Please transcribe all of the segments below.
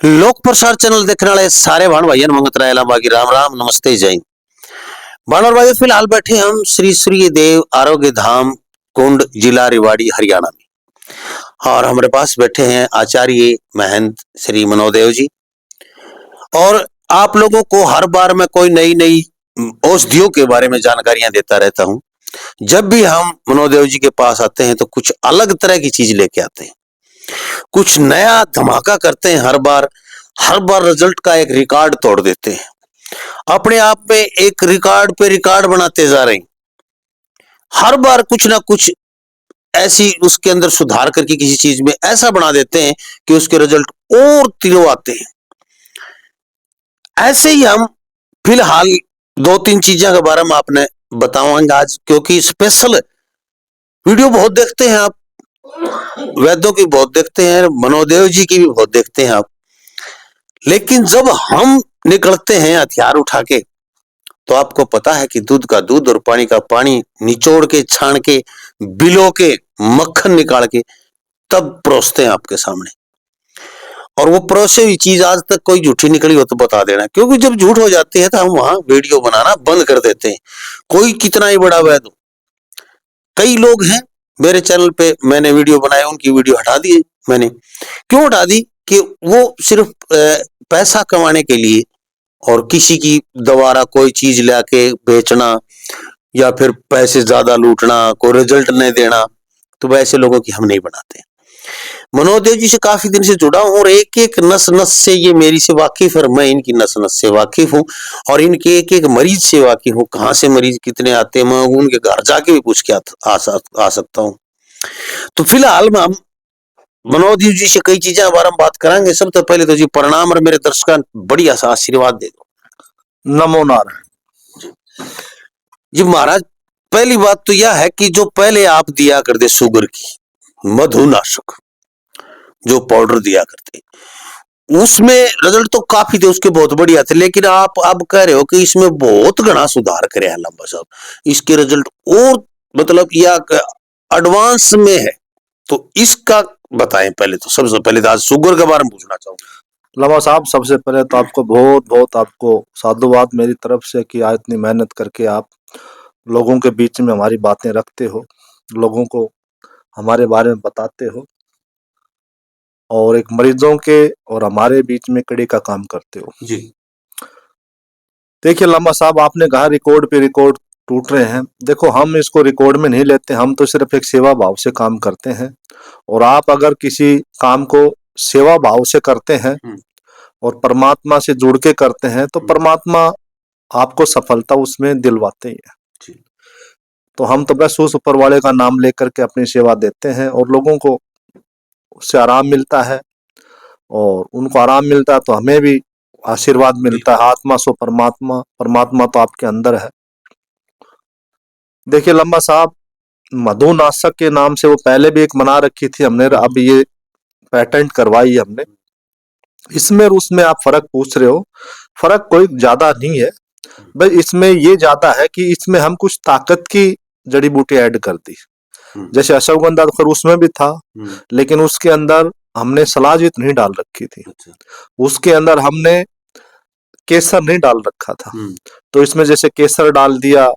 लोक प्रसार चैनल देखने वाले सारे भाण भाइयों मंगत रायला बागी राम राम नमस्ते जय हिंद। भाण और भाइयों फिलहाल बैठे हम श्री सूर्यदेव आरोग्य धाम कुंड जिला रेवाड़ी हरियाणा में और हमारे पास बैठे हैं आचार्य महंत श्री मनोदेव जी। और आप लोगों को हर बार मैं कोई नई नई औषधियों के बारे में जानकारियां देता रहता हूं। जब भी हम मनोदेव जी के पास आते हैं तो कुछ अलग तरह की चीज लेके आते हैं, कुछ नया धमाका करते हैं। हर बार रिजल्ट का एक रिकॉर्ड तोड़ देते हैं, अपने आप में एक रिकॉर्ड पे रिकॉर्ड बनाते जा रहे हैं। हर बार कुछ ना कुछ ऐसी उसके अंदर सुधार करके किसी चीज में ऐसा बना देते हैं कि उसके रिजल्ट और तीनों आते हैं। ऐसे ही हम फिलहाल दो तीन चीजों के बारे में आपने बताऊंगा आज, क्योंकि स्पेशल वीडियो बहुत देखते हैं आप, वैद्यों की बहुत देखते हैं, मनोदेव जी की भी बहुत देखते हैं आप। लेकिन जब हम निकलते हैं हथियार उठा के तो आपको पता है कि दूध का दूध और पानी का पानी निचोड़ के, छान के, बिलो के, मक्खन निकाल के तब परोसते हैं आपके सामने। और वो परोसे हुई चीज आज तक कोई झूठी निकली हो तो बता देना, क्योंकि जब झूठ हो जाती है तो हम वहां वीडियो बनाना बंद कर देते हैं, कोई कितना ही बड़ा वैद्य हो। कई लोग हैं मेरे चैनल पे, मैंने वीडियो बनाए, उनकी वीडियो हटा दी। मैंने क्यों हटा दी कि वो सिर्फ पैसा कमाने के लिए और किसी की दोबारा कोई चीज लाके बेचना या फिर पैसे ज्यादा लूटना, कोई रिजल्ट नहीं देना, तो वैसे लोगों की हम नहीं बनाते। मनोदेव जी से काफी दिन से जुड़ा हूं और एक एक नस नस से ये मेरी से वाकिफ है, मैं इनकी नस नस से वाकिफ हूँ और इनके एक एक मरीज से वाकिफ हूँ। कहाँ से मरीज कितने आते हैं मैं उनके घर जाके भी पूछ के आ सकता हूँ। तो फिलहाल हम मनोदेव जी से कई चीजें बारे में बात करेंगे। सबसे पहले तो जी प्रणाम और मेरे दर्शकों बढ़िया सा आशीर्वाद दे दो। नमो नारायण जी महाराज, पहली बात तो यह है कि जो पहले आप दिया करते शुगर की मधुनाशक जो पाउडर दिया करते, उसमें रिजल्ट तो काफी थे, उसके बहुत बढ़िया थे। लेकिन आप अब कह रहे हो कि इसमें बहुत घना सुधार करे है लंबा साहब, इसके रिजल्ट और मतलब या एडवांस में है, तो इसका बताएं। पहले तो सबसे पहले तो आज शुगर के बारे में पूछना चाहूंगा। लवा साहब, सबसे पहले तो आपको बहुत बहुत आपको साधुवाद मेरी तरफ से कि आज इतनी मेहनत करके आप लोगों के बीच में हमारी बातें रखते हो, लोगों को हमारे बारे में बताते हो और एक मरीजों के और हमारे बीच में कड़ी का काम करते हो जी। देखिए लम्बा साहब, आपने कहा रिकॉर्ड पे रिकॉर्ड टूट रहे हैं। देखो, हम इसको रिकॉर्ड में नहीं लेते, हम तो सिर्फ एक सेवा भाव से काम करते हैं। और आप अगर किसी काम को सेवा भाव से करते हैं और परमात्मा से जुड़ के करते हैं तो परमात्मा आपको सफलता उसमें दिलवाते ही है। तो हम तो बस उस ऊपर वाले का नाम लेकर के अपनी सेवा देते हैं और लोगों को उससे आराम मिलता है और उनको आराम मिलता है तो हमें भी आशीर्वाद मिलता है। आत्मा सो परमात्मा, परमात्मा तो आपके अंदर है। देखिए लंबा साहब, मधुनाशक के नाम से वो पहले भी एक बना रखी थी हमने, अब ये पेटेंट करवाई हमने। इसमें और उसमें आप फर्क पूछ रहे हो, फर्क कोई ज्यादा नहीं है, बस इसमें ये ज्यादा है कि इसमें हम कुछ ताकत की जड़ी बूटी ऐड कर दी। जैसे अश्वगंधा खैर उसमें भी था, लेकिन उसके अंदर हमने सलाजित नहीं डाल रखी थी, उसके अंदर हमने केसर नहीं डाल रखा था। तो इसमें जैसे केसर डाल दिया,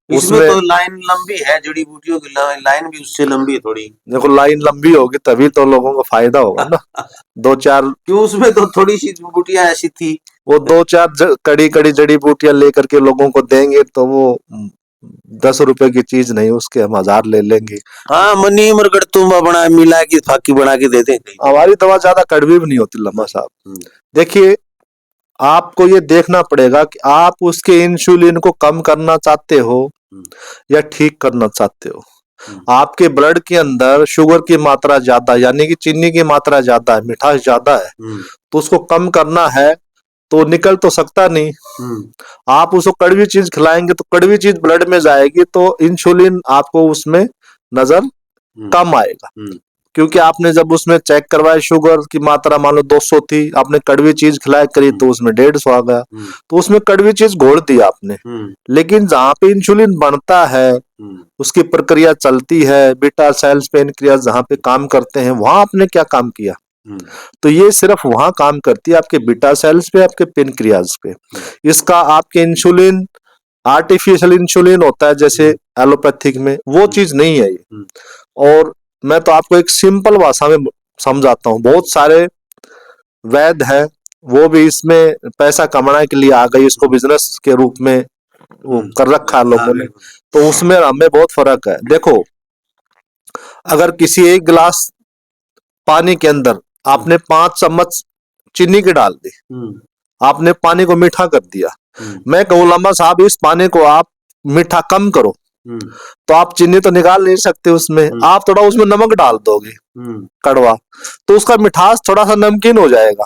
उसमें तो लाइन लंबी है, जड़ी बूटियों की लाइन भी उससे लंबी है थोड़ी। देखो, लाइन लंबी होगी तभी तो लोगों को फायदा होगा ना। दो चार, क्यों उसमें तो थोड़ी सी बूटियां ऐसी थी, वो दो चार कड़ी कड़ी जड़ी बूटियां लेकर के लोगों को देंगे तो वो 10 रुपए की चीज नहीं, उसके हम 1000 ले लेंगे। हाँ, मनी मरगड़ तुम्बा बना मिला के फाकी बना के देते। हमारी दवा ज्यादा कड़वी भी नहीं होती लम्बा साहब। देखिए, आपको ये देखना पड़ेगा कि आप उसके इंसुलिन को कम करना चाहते हो या ठीक करना चाहते हो। आपके ब्लड के अंदर शुगर की मात्रा ज्यादा, यानी कि चीनी की मात्रा ज्यादा है, मिठास ज्यादा है, तो उसको कम करना है तो निकल तो सकता नहीं। आप उसको कड़वी चीज खिलाएंगे तो कड़वी चीज ब्लड में जाएगी तो इंसुलिन आपको उसमें नजर कम आएगा, क्योंकि आपने जब उसमें चेक करवाया शुगर की मात्रा मान लो 200 थी, आपने कड़वी चीज खिलाई करी तो उसमें 150 आ गया, तो उसमें कड़वी चीज घोल दी आपने। लेकिन जहाँ पे इंसुलिन बनता है, उसकी प्रक्रिया चलती है, बीटा सेल्स पेनक्रियास जहाँ पे काम करते हैं, वहां आपने क्या काम किया? तो ये सिर्फ वहां काम करती है आपके बीटा सेल्स पे, आपके पेनक्रियाज पे। इसका आपके इंसुलिन, आर्टिफिशियल इंसुलिन होता है जैसे एलोपैथिक में, वो चीज नहीं है ये। और मैं तो आपको एक सिंपल भाषा में समझाता हूँ। बहुत सारे वैद्य है, वो भी इसमें पैसा कमाने के लिए आ गए, इसको बिजनेस के रूप में वो कर रखा है लोगों ने। तो उसमें हमें बहुत फर्क है। देखो, अगर किसी एक गिलास पानी के अंदर आपने 5 चम्मच चीनी की डाल दी, आपने पानी को मीठा कर दिया। मैं कहूँ लंबा साहब इस पानी को आप मीठा कम करो, तो आप चीनी तो निकाल नहीं सकते उसमें, आप थोड़ा उसमें नमक डाल दोगे कड़वा, तो उसका मिठास थोड़ा सा नमकीन हो जाएगा।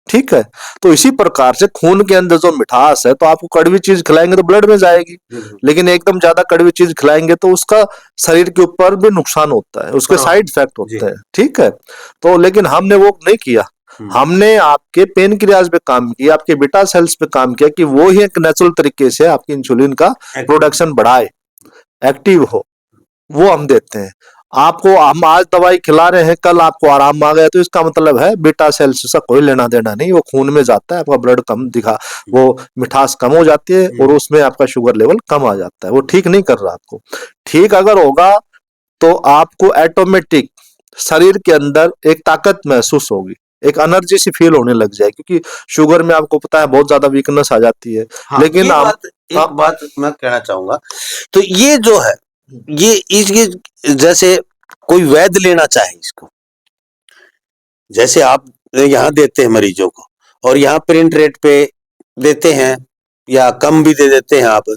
ठीक है, तो इसी प्रकार से खून के अंदर जो मिठास है, तो आपको कड़वी चीज खिलाएंगे तो ब्लड में जाएगी, लेकिन एकदम ज्यादा कड़वी चीज खिलाएंगे तो उसका शरीर के ऊपर भी नुकसान होता है, उसके साइड इफेक्ट होते हैं। ठीक है, तो लेकिन हमने वो नहीं किया। हमने आपके पेनक्रियाज पे काम किया, आपके बीटा सेल्स पे काम किया कि वो ही एक नेचुरल तरीके से आपकी इंसुलिन का प्रोडक्शन बढ़ाए, एक्टिव हो, वो हम देते हैं आपको। हम आज दवाई खिला रहे हैं, कल आपको आराम आ गया, तो इसका मतलब है बीटा सेल्स से कोई लेना देना नहीं, वो खून में जाता है, आपका ब्लड कम दिखा, वो मिठास कम हो जाती है और उसमें आपका शुगर लेवल कम आ जाता है। वो ठीक नहीं कर रहा आपको। ठीक अगर होगा तो आपको ऑटोमेटिक शरीर के अंदर एक ताकत महसूस होगी, एक एनर्जी सी फील होने लग जाए, क्योंकि शुगर में आपको पता है बहुत ज्यादा वीकनेस आ जाती है। हाँ, लेकिन एक बात मैं कहना चाहूंगा, तो ये जो है, ये इसके जैसे कोई वैद्य लेना चाहे इसको, जैसे आप यहाँ देते हैं मरीजों को, और यहाँ प्रिंट रेट पे देते हैं या कम भी दे देते हैं आप,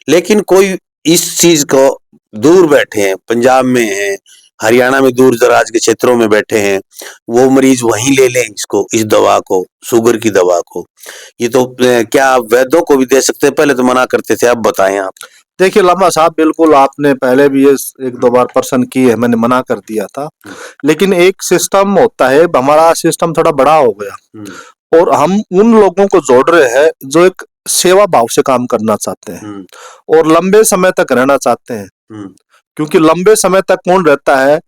लेकिन कोई इस चीज को दूर बैठे हैं, पंजाब में हैं, हरियाणा में दूर दराज के क्षेत्रों में बैठे हैं, वो मरीज वहीं ले लें इसको, इस दवा को, शुगर की दवा को। ये तो क्या आप वैद्यों को भी दे सकते हैं? पहले तो मना करते थे, अब बताएं आप। देखिए लम्बा साहब, बिल्कुल आपने पहले भी ये 1-2 बार प्रश्न की है, मैंने मना कर दिया था। लेकिन एक सिस्टम होता है, हमारा सिस्टम थोड़ा बड़ा हो गया और हम उन लोगों को जोड़ रहे हैं जो एक सेवा भाव से काम करना चाहते हैं और लंबे समय तक रहना चाहते हैं। क्योंकि लंबे समय तक कौन रहता है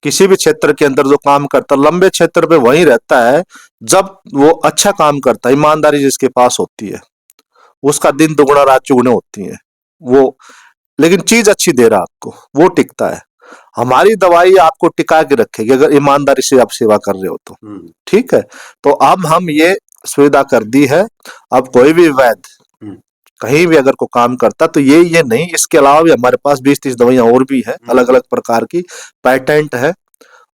किसी भी क्षेत्र के अंदर, जो काम करता है लंबे क्षेत्र पे वही रहता है जब वो अच्छा काम करता है, ईमानदारी जिसके पास होती है, उसका दिन दुगुना रात चौगुना होती है वो, लेकिन चीज अच्छी दे रहा आपको, वो टिकता है। हमारी दवाई आपको टिका के रखेगी अगर ईमानदारी से आप सेवा कर रहे हो तो। ठीक है, तो अब हम ये सुविधा कर दी है, अब कोई भी वैद्य कहीं भी अगर को काम करता तो ये नहीं, इसके अलावा भी हमारे पास 20-30 दवाइयां और भी है, अलग अलग प्रकार की, पेटेंट है,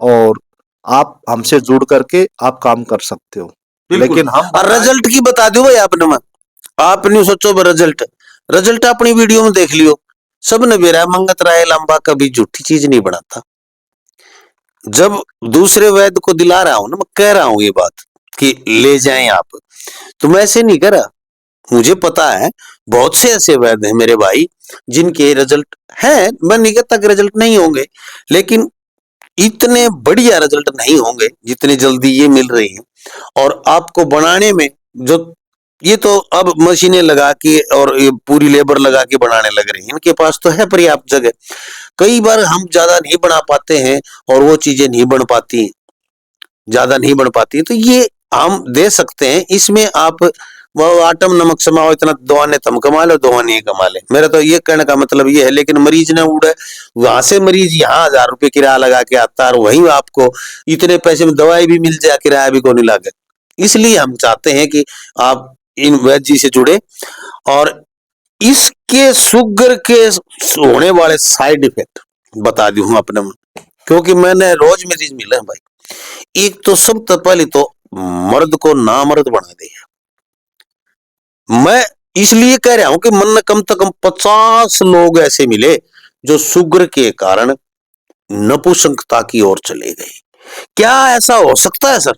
और आप हमसे जुड़ करके आप काम कर सकते हो। लेकिन हम रिजल्ट की बता दो भाई, आपने सोचो रिजल्ट अपनी वीडियो में देख लियो, सब ने बेरा मंगत राय लंबा कभी झूठी चीज नहीं बनाता। जब दूसरे वैद्य को दिला रहा हूं ना, मैं कह रहा हूं ये बात कि ले जाएं आप, तो मैं ऐसे नहीं करा। मुझे पता है बहुत से ऐसे वैद्य हैं मेरे भाई जिनके रिजल्ट हैं, मैं नहीं कहता कि रिजल्ट नहीं होंगे, लेकिन इतने बढ़िया रिजल्ट नहीं होंगे जितने जल्दी ये मिल रही हैं। और आपको बनाने में जो ये तो अब मशीनें लगा के और ये पूरी लेबर लगा के बनाने लग रही हैं, इनके पास तो है पर्याप्त जगह। कई बार हम ज्यादा नहीं बना पाते हैं और वो चीजें नहीं बन पाती, ज्यादा नहीं बन पाती, तो ये हम दे सकते हैं। इसमें आप वो आटम नमक समाओ, इतना दवा ने तुम कमा लो, दवा नहीं कमा ले, मेरा तो ये कहने का मतलब ये है। लेकिन मरीज ने उड़े वहां से, मरीज यहाँ 1000 रुपये किराया लगा के आता है और वहीं आपको इतने पैसे में दवाई भी मिल जाए, किराया भी को नहीं लागे। इसलिए हम चाहते हैं कि आप इन वैद्य जी से जुड़े और इसके शुगर के होने वाले साइड इफेक्ट बता दूं अपने में, क्योंकि मैंने रोज मरीज मिले हैं भाई। एक तो सबसे पहले तो मर्द को नामर्द बना दिया। मैं इसलिए कह रहा हूं कि मन कम से कम 50 लोग ऐसे मिले जो शुगर के कारण नपुंसकता की ओर चले गए। क्या ऐसा हो सकता है सर?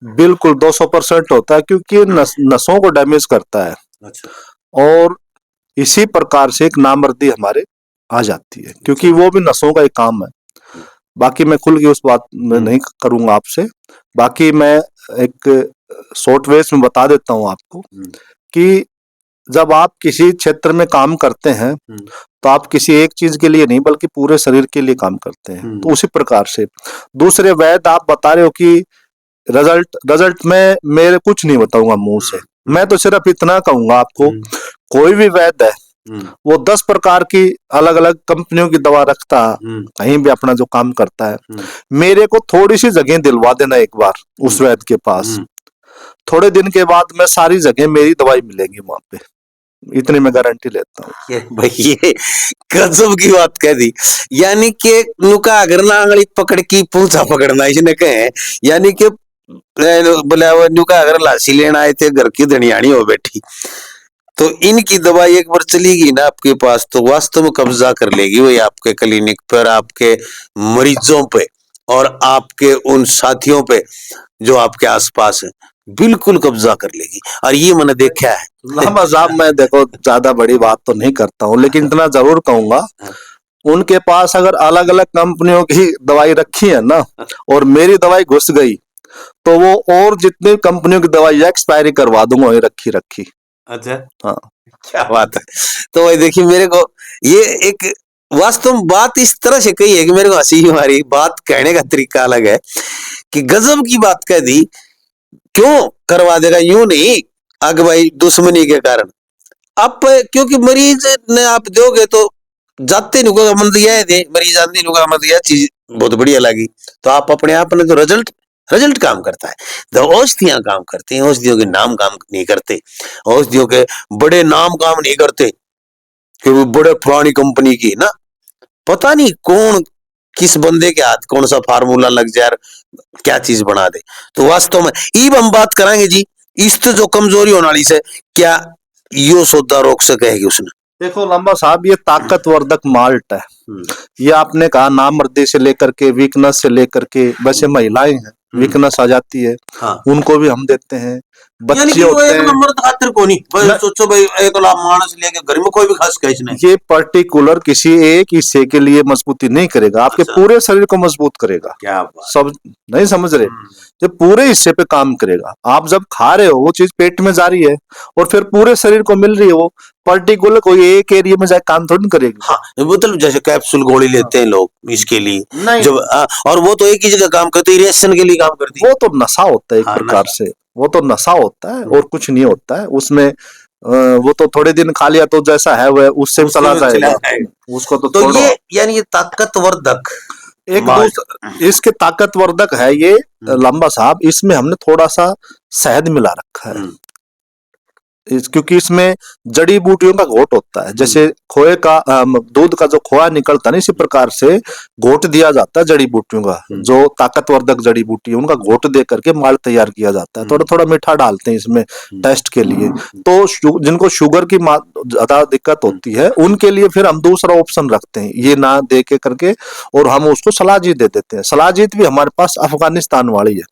बिल्कुल 200% होता है, क्योंकि नसों को डैमेज करता है। अच्छा। और इसी प्रकार से एक नामर्दी हमारे आ जाती है, क्योंकि वो भी नसों का एक काम है। बाकी मैं खुल के उस बात में नहीं करूंगा आपसे। बाकी मैं एक शॉर्ट वेज में बता देता हूं आपको कि जब आप किसी क्षेत्र में काम करते हैं तो आप किसी एक चीज के लिए नहीं बल्कि पूरे शरीर के लिए काम करते हैं। तो उसी प्रकार से दूसरे वैद्य आप बता रहे हो कि रिजल्ट में मेरे कुछ नहीं बताऊंगा मुंह से, मैं तो सिर्फ इतना कहूंगा आपको, कोई भी वैद्य है वो 10 प्रकार की अलग अलग कंपनियों की दवा रखता है, कहीं भी अपना जो काम करता है। मेरे को थोड़ी सी जगह दिलवा देना एक बार उस वैद्य के पास, थोड़े दिन के बाद मैं सारी जगह मेरी दवाई मिलेगी वहां पे, इतनी मैं गारंटी लेता हूँ। भाई ये गजब की बात कह दी। यानी कि नुका अगर ना आंगली पकड़ की पूंछा पकड़ना इसने कहे, यानी कि बोले वो नुका अगर लाशी लेना आए थे घर की धनियाणी हो बैठी, तो इनकी दवाई एक बार चलेगी ना आपके पास तो वास्तव में कब्जा कर लेगी वही आपके क्लिनिक पर, आपके मरीजों पे और आपके उन साथियों पे जो आपके आसपास है, बिल्कुल कब्जा कर लेगी। और ये मैंने देखा है। लामा साहब मैं देखो ज्यादा बड़ी बात तो नहीं करता हूँ, लेकिन इतना जरूर कहूंगा उनके पास अगर अलग अलग कंपनियों की दवाई रखी है ना और मेरी दवाई घुस गई तो वो और जितनी कंपनियों की दवाई एक्सपायरी करवा दूंगा वही रखी रखी। अच्छा, हाँ क्या बात है। तो भाई देखिए मेरे को ये एक वास्तव में बात इस तरह से कही है कि मेरे को हंसी हमारी बात कहने का तरीका अलग है कि गजब की बात कह दी। क्यों करवा देगा, यूं नहीं अग भाई दुश्मनी के कारण आप, क्योंकि मरीज ने आप दोगे तो जाते नुका मन दिया दे मरीज आदमी नुका मन दिया चीज बहुत बढ़िया लगी, तो आप अपने आप ने तो रिजल्ट काम करता है। तो औषधियां काम करती हैं, औषधियों के नाम काम नहीं करते, औषधियों के बड़े नाम काम नहीं करते कि वो बड़े पुरानी कंपनी की ना, पता नहीं कौन किस बंदे के हाथ कौन सा फार्मूला लग जाए क्या चीज बना दे। तो वास्तव में इब हम बात कराएंगे जी इस तो जो कमजोरी होने वाली से क्या यो सौदा रोक सकेगी उसने। देखो लंबा साहब ये ताकतवर्धक माल्ट है, ये आपने कहा नामर्दी से लेकर के वीकनेस से लेकर के, वैसे महिलाएं हैं वीकनेस आ जाती है उनको भी हम देते हैं, बच्चे होते हैं। नंबर खातिर को नहीं भाई सोचो भाई एक लाख मानस लेके घर में कोई भी खास कैच नहीं, ये पर्टिकुलर किसी एक हिस्से के लिए मजबूती नहीं करेगा, आपके पूरे शरीर को मजबूत करेगा। क्या बात। सब नहीं समझ रहे, जो पूरे हिस्से पे काम करेगा। आप जब खा रहे हो वो चीज पेट में जा रही है और फिर पूरे शरीर को मिल रही है, वो पर्टिकुलर कोई एक एरिया में जाके काम थोड़ी करेगी। हाँ, मतलब जैसे कैप्सूल गोली लेते हैं लोग इसके लिए जब और वो तो एक ही जगह काम करती है, रिएक्शन के लिए काम करती है। वो तो नशा होता है एक प्रकार से, वो तो नशा होता है और कुछ नहीं होता है उसमें। वो तो थोड़े दिन खा लिया तो जैसा है वह उससे चला जाएगा उसको तो ये यानी ये ताकतवर्धक एक इसके ताकतवर्धक है ये लंबा साहब। इसमें हमने थोड़ा सा शहद मिला रखा है क्योंकि इसमें जड़ी बूटियों का घोट होता है, जैसे खोए का दूध का जो खोआ निकलता है ना, इसी प्रकार से घोट दिया जाता है जड़ी बूटियों का, जो ताकतवर्धक जड़ी बूटी है उनका घोट दे करके माल तैयार किया जाता है। थोड़ा थोड़ा मीठा डालते हैं इसमें टेस्ट के लिए। तो जिनको शुगर की ज्यादा दिक्कत होती है उनके लिए फिर हम दूसरा ऑप्शन रखते हैं, ये ना दे के करके, और हम उसको सलाजीत दे देते हैं। सलाजीत भी हमारे पास अफगानिस्तान वाली है,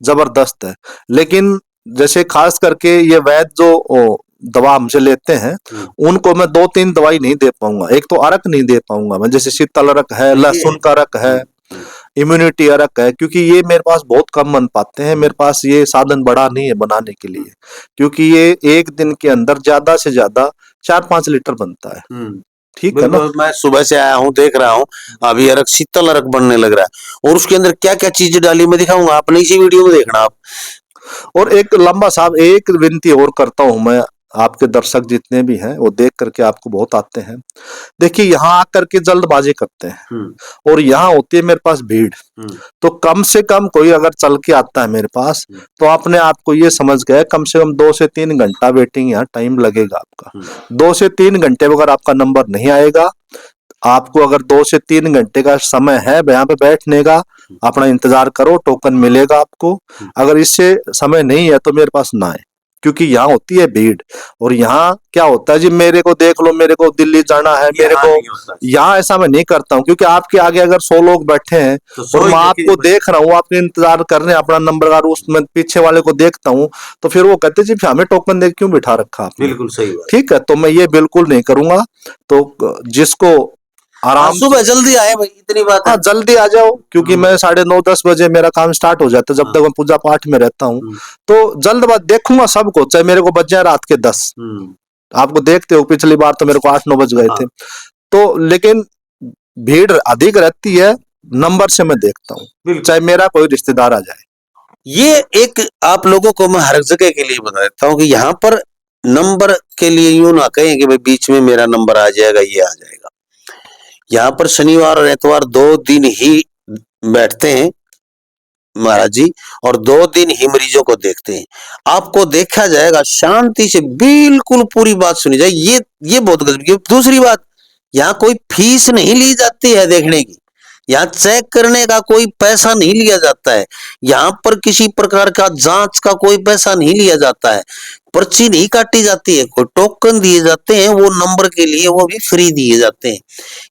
जबरदस्त है। लेकिन जैसे खास करके ये वैद्य जो दवा हमसे लेते हैं उनको मैं 2-3 दवाई नहीं दे पाऊंगा। एक तो अरक नहीं दे पाऊंगा मैं, जैसे शीतल अरक है, लहसुन का अरक है, इम्यूनिटी अरक है, क्योंकि ये मेरे पास बहुत कम बन पाते हैं। मेरे पास ये साधन बड़ा नहीं है बनाने के लिए, क्योंकि ये एक दिन के अंदर ज्यादा से ज्यादा 4-5 लीटर बनता है। ठीक है ना। मैं सुबह से आया हूँ देख रहा हूँ अभी अरक शीतल अरक बनने लग रहा है, और उसके अंदर क्या क्या चीजें डाली मैं दिखाऊंगा, आपने इसी वीडियो में देखना आप। और एक लंबा साहब एक विनती और करता हूं मैं, आपके दर्शक जितने भी हैं वो देख करके आपको बहुत आते हैं, देखिए यहाँ आकर के जल्दबाजी करते हैं और यहाँ होती है मेरे पास भीड़। तो कम से कम कोई अगर चल के आता है मेरे पास तो अपने आप को ये समझ गए कम से कम 2 से 3 घंटा वेटिंग यहाँ टाइम लगेगा आपका। 2 से 3 घंटे अगर आपका नंबर नहीं आएगा, आपको अगर 2 से 3 घंटे का समय है यहाँ पे बैठने का, अपना इंतजार करो, टोकन मिलेगा आपको। अगर इससे समय नहीं है तो मेरे पास ना आए, क्योंकि यहाँ होती है भीड़। और यहाँ क्या होता है जी, मेरे को देख लो, मेरे को दिल्ली जाना है, मेरे को यहाँ ऐसा मैं नहीं करता हूँ, क्योंकि आपके आगे अगर 100 लोग बैठे हैं और मैं आपको देख रहा हूँ, आपके इंतजार कर रहे हैं अपना नंबर का, उसमें पीछे वाले को देखता हूँ तो फिर वो कहते जी हमें टोकन दे क्यों बिठा रखा आपने। बिल्कुल सही बात। ठीक है, तो मैं ये बिल्कुल नहीं करूंगा। तो जिसको आराम सुबह जल्दी आए भाई, इतनी बात है। हाँ जल्दी आ जाओ, क्योंकि मैं 9:30-10 बजे मेरा काम स्टार्ट हो जाता है, जब तक मैं पूजा पाठ में रहता हूँ। तो जल्दबाज देखूंगा सबको, चाहे मेरे को बज जाए रात के 10, आपको देखते हो पिछली बार तो मेरे को 8-9 बज गए थे। तो लेकिन भीड़ अधिक रहती है, नंबर से मैं देखता हूँ, चाहे मेरा कोई रिश्तेदार आ जाए। ये एक आप लोगों को मैं हर जगह के लिए बता देता हूँ कि यहाँ पर नंबर के लिए यूं ना कहें कि भाई बीच में मेरा नंबर आ जाएगा, ये आ जाएगा। यहाँ पर शनिवार और एतवार 2 दिन ही बैठते हैं महाराज जी, और 2 दिन ही मरीजों को देखते हैं। आपको देखा जाएगा शांति से, बिल्कुल पूरी बात सुनी जाए। ये बहुत गजब की। दूसरी बात, यहाँ कोई फीस नहीं ली जाती है देखने की, यहाँ चेक करने का कोई पैसा नहीं लिया जाता है, यहाँ पर किसी प्रकार का जांच का कोई पैसा नहीं लिया जाता है, पर्ची नहीं काटी जाती है, कोई टोकन दिए जाते हैं, वो नंबर के लिए वो भी फ्री दिए जाते हैं।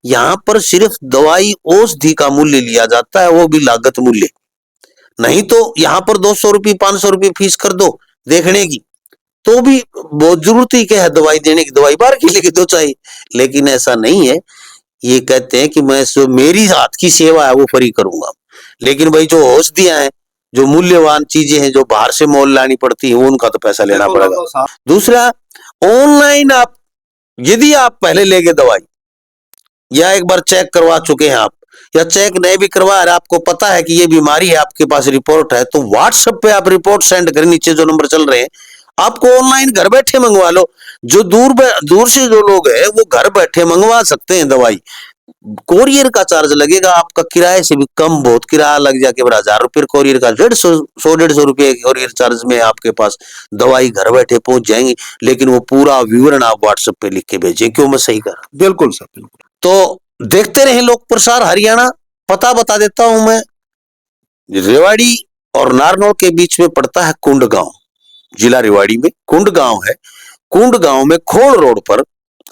यहाँ पर सिर्फ दवाई औषधि का मूल्य लिया जाता है, वो भी लागत मूल्य। नहीं तो यहाँ पर 200 रुपये 500 रुपये फीस कर दो देखने की, तो भी बहुत जरूरत ही क्या है दवाई देने की, दवाई बाहर की लेके तो चाहिए। लेकिन ऐसा नहीं है, ये कहते हैं कि मैं जो मेरी हाथ की सेवा है वो फ्री करूंगा। लेकिन भाई जो औषधियां हैं, जो मूल्यवान चीजें हैं, जो बाहर से मोल लानी पड़ती है, उनका तो पैसा लेना पड़ेगा। दूसरा, ऑनलाइन आप यदि आप पहले ले गए दवाई, या एक बार चेक करवा चुके हैं आप, या चेक नहीं भी करवा रहे, आपको पता है कि ये बीमारी है, आपके पास रिपोर्ट है, तो व्हाट्सएप पे आप रिपोर्ट सेंड करें, नीचे जो नंबर चल रहे हैं, आपको ऑनलाइन घर बैठे मंगवा लो। जो दूर से जो लोग हैं वो घर बैठे मंगवा सकते हैं दवाई। कोरियर का चार्ज लगेगा आपका किराए से भी कम, बहुत किराया लग जाके 1000 रुपये कोरियर का, 150 रुपये कोरियर चार्ज में आपके पास दवाई घर बैठे पहुंच जाएंगी। लेकिन वो पूरा विवरण आप व्हाट्सएप पे लिख के भेजें। क्यों मैं सही कर रहा हूं? बिल्कुल सर, बिल्कुल। तो देखते रहे लोक प्रसार हरियाणा। पता बता देता हूं मैं, रेवाड़ी और नारनौल के बीच में पड़ता है कुंड गांव, जिला रेवाड़ी में कुंड गांव है। कुंड गांव में खोड़ रोड पर,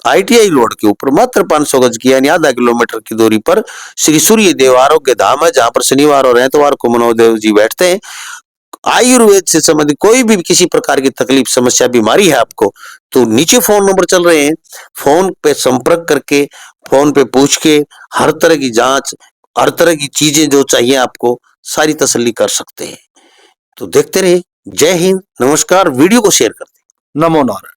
ITI रोड के ऊपर, मात्र 500 गज की यानी आधा किलोमीटर की दूरी पर श्री सूर्य देव आरोग्य धाम है, जहां पर शनिवार और एतवार को मनोदेव जी बैठते हैं। आयुर्वेद से संबंधित कोई भी किसी प्रकार की तकलीफ, समस्या, बीमारी है आपको, तो नीचे फोन नंबर चल रहे हैं, फोन पे संपर्क करके, फोन पे पूछ के हर तरह की जांच, हर तरह की चीजें जो चाहिए आपको, सारी तसल्ली कर सकते हैं। तो देखते रहे। जय हिंद, नमस्कार। वीडियो को शेयर कर दें। नमो नारायण।